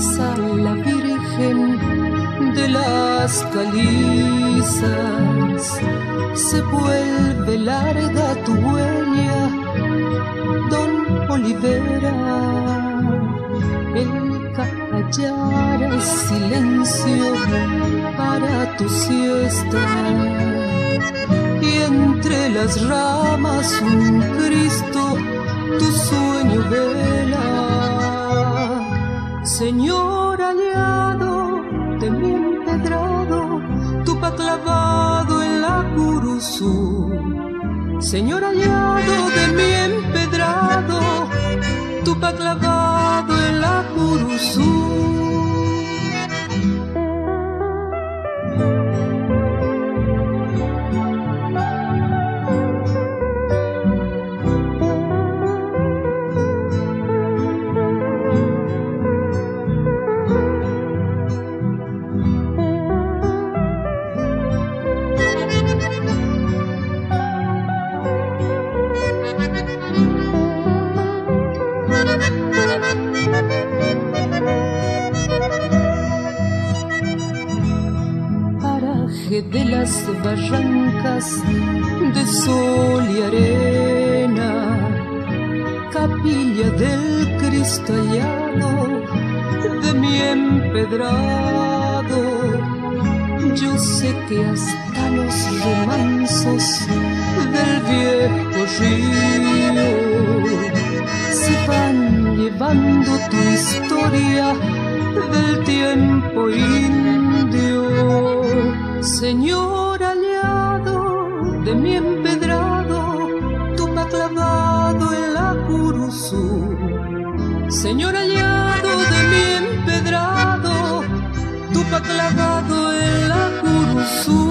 Teresa, la Virgen de las calizas, se vuelve larga tu huella, Don Olivera. El callar es silencio para tu siesta, y entre las ramas un Cristo tu sueño vela. Señor hallado de mi empedrado, tupa clavado en la curuzú. Señor hallado de mi empedrado, tupa clavado en la curuzú. De las barrancas de sol y arena, capilla del Cristo hallado de mi empedrado. Yo sé que hasta los remansos del viejo río se van llevando tu historia del tiempo indio. Señor hallado de mi empedrado, tupa clavado en la curuzú. Señor hallado de mi empedrado, tupa clavado en la curuzú.